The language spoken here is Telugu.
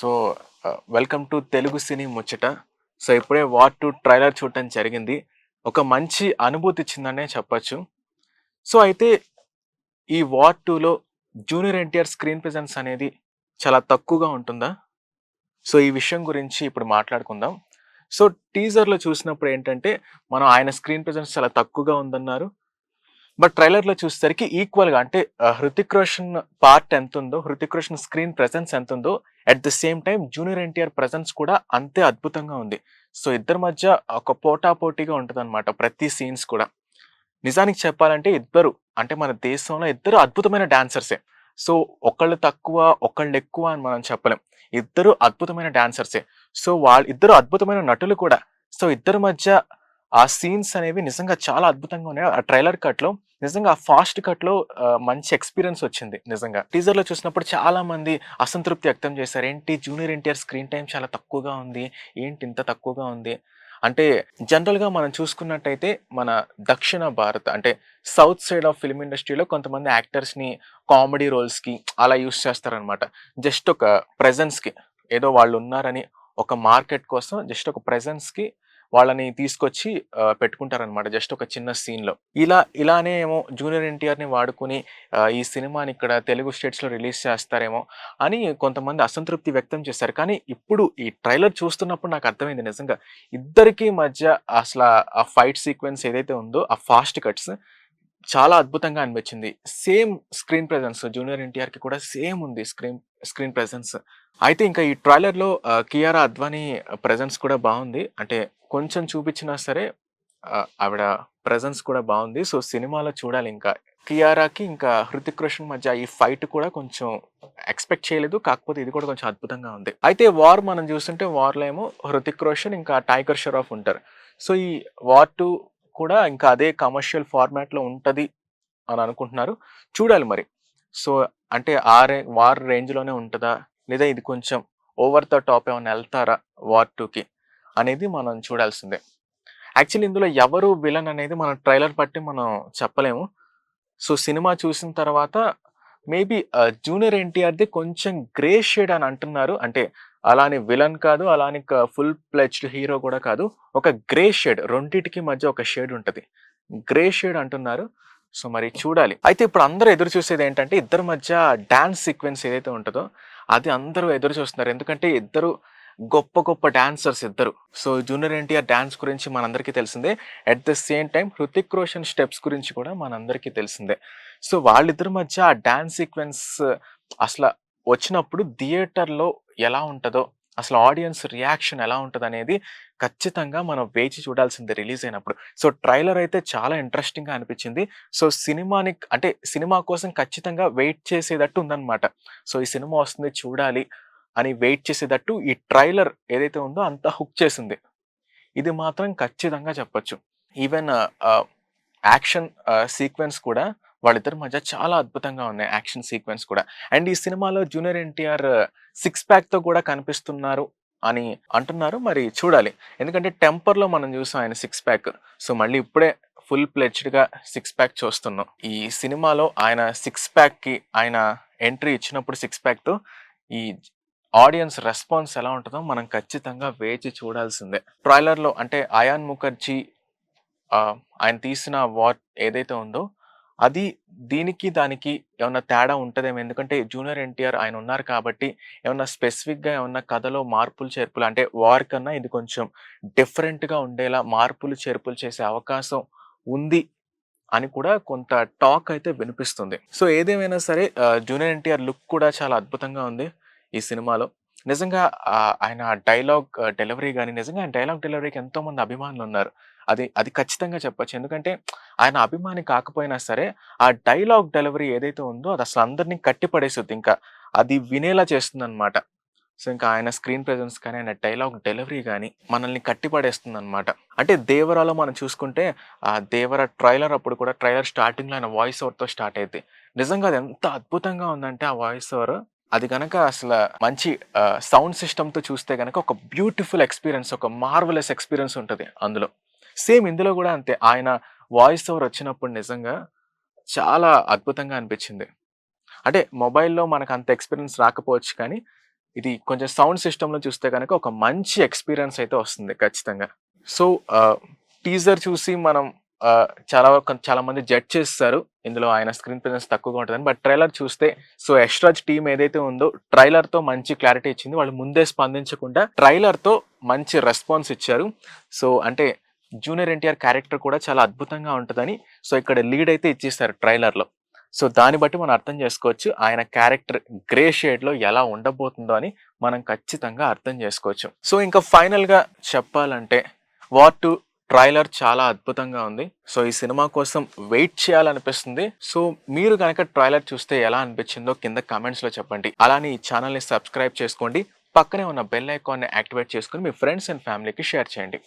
సో, వెల్కమ్ టు తెలుగు సినీ ముచ్చట. సో, ఇప్పుడే 'వార్ 2' ట్రైలర్ చూడటం జరిగింది. ఒక మంచి అనుభూతి ఇచ్చిందనే చెప్పొచ్చు. సో, అయితే ఈ 'వార్ 2'లో జూనియర్ ఎన్టీఆర్ స్క్రీన్ ప్రెజెన్స్ అనేది చాలా తక్కువగా ఉంటుందా? సో, ఈ విషయం గురించి ఇప్పుడు మాట్లాడుకుందాం. సో, టీజర్‌లో చూసినప్పుడు ఏంటంటే, మనం ఆయన స్క్రీన్ ప్రెజెన్స్ చాలా తక్కువగా ఉందన్నారు. బట్ ట్రైలర్‌లో చూసేసరికి ఈక్వల్‌గా అంటే 'హృతిక్ రోషన్' పార్ట్ ఎంతుందో, 'హృతిక్ రోషన్' స్క్రీన్ ప్రెజెన్స్ ఎంతుందో, at the same time junior NTR presence కూడా అంతే అద్భుతంగా ఉంది. సో, ఇద్దరి మధ్య ఒక పోటాపోటీగా ఉంటదనమాట ప్రతి సీన్స్ కూడా. నిజానికి చెప్పాలంటే ఇద్దరు అంటే మన దేశంలో ఇద్దరు అద్భుతమైన డాన్సర్సే. సో, ఒకళ్ళు తక్కువ, ఒకళ్ళు ఎక్కువ అని మనం చెప్పలేం. ఇద్దరు అద్భుతమైన డాన్సర్సే. సో, ఇద్దరు అద్భుతమైన నటులు కూడా. సో, ఇద్దరి మధ్య ఆ సీన్స్ అనేవి నిజంగా చాలా అద్భుతంగా ఉన్నాయి. ఆ ట్రైలర్ కట్‌లో నిజంగా ఆ ఫాస్ట్ కట్‌లో మంచి ఎక్స్‌పీరియన్స్ వచ్చింది నిజంగా. టీజర్‌లో చూసినప్పుడు చాలా మంది అసంతృప్తి వ్యక్తం చేశారు. ఏంటి జూనియర్ ఎన్టీఆర్ స్క్రీన్ టైమ్ చాలా తక్కువగా ఉంది. ఏంటి ఇంత తక్కువగా ఉంది? అంటే జనరల్‌గా మనం చూసుకున్నట్టయితే మన దక్షిణ భారత్ అంటే సౌత్ సైడ్ ఆఫ్ ఫిల్మ్ ఇండస్ట్రీలో కొంతమంది యాక్టర్స్‌ని కామెడీ రోల్స్‌కి అలా యూజ్ చేస్తారనమాట. జస్ట్ ఒక ప్రెజెన్స్‌కి ఏదో వాళ్ళున్నారని ఒక మార్కెట్ కోసం జస్ట్ ఒక ప్రెజెన్స్‌కి వాళ్ళని తీసుకొచ్చి పెట్టుకుంటారనమాట. జస్ట్ ఒక చిన్న సీన్‌లో. ఇలానే ఏమో జూనియర్ ఎన్టీఆర్‌ని వాడుకొని ఈ సినిమాని ఇక్కడ తెలుగు స్టేట్స్‌లో రిలీజ్ చేస్తారేమో అని కొంతమంది అసంతృప్తి వ్యక్తం చేశారు. కానీ ఇప్పుడు ఈ ట్రైలర్ చూస్తున్నప్పుడు నాకు అర్థమైంది నిజంగా. ఇద్దరికీ మధ్య అసల ఆ ఫైట్ సీక్వెన్స్ ఏదైతే ఉందో ఆ ఫాస్ట్ కట్స్ చాలా అద్భుతంగా అనిపించింది. సేమ్ స్క్రీన్ ప్రెజెన్స్ జూనియర్ ఎన్టీఆర్‌కి కూడా సేమ్ ఉంది స్క్రీన్ స్క్రీన్ ప్రెజెన్స్. అయితే ఇంకా ఈ ట్రైలర్‌లో కియారా అద్వానీ ప్రెజెన్స్ కూడా బావుంది. అంటే కొంచెం చూపించినా సరే ఆవిడ ప్రెజెన్స్ కూడా బావుంది. సో, సినిమాలో చూడాలింకా. కియారాకి ఇంకా 'హృతిక్ రోషన్' మధ్య ఈ ఫైట్ కూడా కొంచెం ఎక్స్‌పెక్ట్ చేయలేదు. కాకపోతే ఇది కూడా కొంచెం అద్భుతంగా ఉంది. అయితే 'వార్' మనం చూస్తుంటే 'వార్‌లో' ఏమో 'హృతిక్ రోషన్' ఇంకా 'టైగర్ షెరాఫ్' ఉంటారు. సో, ఈ 'వార్ 2' కూడా ఇంకా అదే కమర్షియల్ ఫార్మాట్‌లో ఉంటది అని అనుకుంటున్నారు. చూడాలి మరి. సో, అంటే వార్ రేంజ్‌లోనే ఉంటదా? లేదా ఇది కొంచెం ఓవర్ ద టాప్ ఏమన్నా ఎళ్తారా 'వార్ 2'కి అనేది మనం చూడాల్సిందే. యాక్చువల్లీ ఇందులో ఎవరు విలన్ అనేది మనం ట్రైలర్ బట్టి మనం చెప్పలేము. సో, సినిమా చూసిన తర్వాత మేబీ జూనియర్ ఎన్టీఆర్‌ది కొంచెం గ్రే షేడ్ అని అంటున్నారు. అంటే అలా అని విలన్ కాదు, అలా అని ఫుల్ ఫ్లెడ్జ్డ్ హీరో కూడా కాదు. ఒక గ్రే షేడ్ రెండిటికి మధ్య ఒక షేడ్ ఉంటది. గ్రే షేడ్ అంటున్నారు. సో, మరి చూడాలి. అయితే ఇప్పుడు అందరూ ఎదురు చూసేదేంటంటే ఇద్దరి మధ్య డాన్స్ సీక్వెన్స్ ఏదైతే ఉంటదో అది అందరూ ఎదురు చూస్తున్నారు. ఎందుకంటే ఇద్దరు గొప్ప గొప్ప డాన్సర్స్ ఇద్దరు. సో, జూనియర్ ఎన్టీఆర్ డాన్స్ గురించి మనందరికీ తెలిసిందే. At the same time 'Hrithik Roshan' steps గురించి కూడా మనందరికీ తెలిసిందే. సో, వాళ్ళిద్దరి మధ్య ఆ డాన్స్ సీక్వెన్స్ అసల వచ్చినప్పుడు థియేటర్‌లో ఎలా ఉంటదో, అసలు ఆడియన్స్ రియాక్షన్ ఎలా ఉంటదనేది ఖచ్చితంగా మనం వేచి చూడాల్సిందే రిలీజ్ అయినప్పుడు. సో, ట్రైలర్ అయితే చాలా ఇంట్రెస్టింగ్‌గా అనిపించింది. సో, సినిమా కోసం ఖచ్చితంగా వెయిట్ చేసేటట్టు ఉందన్నమాట. సో, ఈ సినిమా వస్తుంది చూడాలి అని వెయిట్ చేసేటట్టు ఈ ట్రైలర్ ఏదైతే ఉందో అంతా హుక్ చేసింది. ఇది మాత్రం ఖచ్చితంగా చెప్పొచ్చు. ఈవెన్ యాక్షన్ సీక్వెన్స్ కూడా వాళ్ళిద్దరి మధ్య చాలా అద్భుతంగా ఉన్నాయి యాక్షన్ సీక్వెన్స్ కూడా. అండ్ ఈ సినిమాలో జూనియర్ ఎన్టీఆర్ సిక్స్ ప్యాక్‌తో కూడా కనిపిస్తున్నారు అని అంటున్నారు. మరి చూడాలి. ఎందుకంటే 'టెంపర్‌లో' మనం చూసాం ఆయన సిక్స్ ప్యాక్. సో, మళ్ళీ ఇప్పుడే ఫుల్ ఫ్లెడ్జ్డ్‌గా సిక్స్ ప్యాక్ చూస్తున్నాం. ఈ సినిమాలో ఆయన సిక్స్ ప్యాక్‌కి ఆయన ఎంట్రీ ఇచ్చినప్పుడు సిక్స్ ప్యాక్‌తో ఈ ఆడియన్స్ రెస్పాన్స్ ఎలా ఉంటదో మనం ఖచ్చితంగా వేచి చూడాల్సిందే. ట్రైలర్‌లో అంటే అయాన్ ముఖర్జీ ఆయన తీసిన ఏదైతే ఉందో అది దానికి ఏమన్నా తేడా ఉంటదేమో. ఎందుకంటే జూనియర్ ఎన్టీఆర్ ఆయన ఉన్నారు కాబట్టి ఏమన్నా స్పెసిఫిక్‌గా ఏమన్నా కథలో మార్పులు, చేర్పులు అంటే వార్ కన్నా ఇది కొంచెం డిఫరెంట్‌గా ఉండేలా మార్పులు, చేర్పులు చేసే అవకాశం ఉంది అని కూడా కొంత టాక్ అయితే వినిపిస్తుంది. సో, ఏదేమైనా సరే జూనియర్ ఎన్టీఆర్ లుక్ కూడా చాలా అద్భుతంగా ఉంది ఈ సినిమాలో. నిజంగా ఆయన డైలాగ్ డెలివరీ గాని నిజంగా ఆయన డైలాగ్ డెలివరీకి ఎంతోమంది అభిమానులున్నారు. అది అది ఖచ్చితంగా చెప్పొచ్చు. ఎందుకంటే ఆయన అభిమాని కాకపోయినా సరే ఆ డైలాగ్ డెలివరీ ఏదైతే ఉందో అది అసలు అందరిని కట్టిపడేసిద్ది ఇంకా. అది వినేలా చేస్తుందన్నమాట. సో, ఇంకా ఆయన స్క్రీన్ ప్రెజెన్స్ కానీ, ఆయన డైలాగ్ డెలివరీ గాని మనల్ని కట్టిపడేస్తుందన్నమాట. అంటే 'దేవరా'లో మనం చూసుకుంటే 'దేవర' ట్రైలర్ అప్పుడు కూడా ట్రైలర్ స్టార్టింగ్‌లో ఆయన వాయిస్ ఓవర్‌తో స్టార్ట్ అయిద్ది. నిజంగా అది ఎంత అద్భుతంగా ఉందంటే ఆ వాయిస్ ఓవర్ అది గనక అసల మంచి సౌండ్ సిస్టమ్‌తో చూస్తే గనక ఒక బ్యూటిఫుల్ ఎక్స్‌పీరియన్స్, ఒక మార్వెలస్ ఎక్స్‌పీరియన్స్ ఉంటది అందులో. సేమ్ ఇందులో గూడా అంతే. ఆయన వాయిస్ ఓవర్ వచ్చినప్పుడు నిజంగా చాలా అద్భుతంగా అనిపించింది. అంటే మొబైల్‌లో మనకంత ఎక్స్‌పీరియన్స్ రాకపోవచ్చు కానీ, ఇది కొంచెం సౌండ్ సిస్టమ్‌లో చూస్తే గనక ఒక మంచి ఎక్స్‌పీరియన్స్ అయితే వస్తుంది ఖచ్చితంగా. సో, టీజర్ చూసి మనం చాలా మంది జడ్జ్ చేసేసారు. ఇందులో ఆయన స్క్రీన్ ప్రెజెన్స్ తక్కువగా ఉంటదని. బట్ ట్రైలర్ చూస్తే యష్‌రాజ్ టీమ్ ఏదైతే ఉందో ట్రైలర్‌తో మంచి క్లారిటీ ఇచ్చింది. వాళ్ళు ముందే స్పందించకుండా ట్రైలర్‌తో మంచి రెస్పాన్స్ ఇచ్చారు. సో, అంటే జూనియర్ ఎన్టీఆర్ క్యారెక్టర్ కూడా చాలా అద్భుతంగా ఉంటదని ఇక్కడ లీడ్ అయితే ఇచ్చేసారు ట్రైలర్‌లో. సో, దాన్ని బట్టి మనం అర్థం చేసుకోవచ్చు. ఆయన క్యారెక్టర్ గ్రే షేడ్‌లో ఎలా ఉండబోతుందో అని మనం ఖచ్చితంగా అర్థం చేసుకోవచ్చు. సో, ఇంకా ఫైనల్‌గా చెప్పాలంటే 'వార్ 2' ట్రైలర్ చాలా అద్భుతంగా ఉంది. సో, ఈ సినిమా కోసం వెయిట్ చేయాలనిపిస్తుంది. సో, మీరు గనక ట్రైలర్ చూస్తే ఎలా అనిపించిందో కింద కామెంట్స్‌లో చెప్పండి. అలానే ఈ ఛానల్‌ని సబ్స్క్రైబ్ చేసుకోండి. పక్కనే ఉన్న బెల్ ఐకాన్‌ని యాక్టివేట్ చేసుకొని మీ ఫ్రెండ్స్ అండ్ ఫ్యామిలీకి షేర్ చేయండి.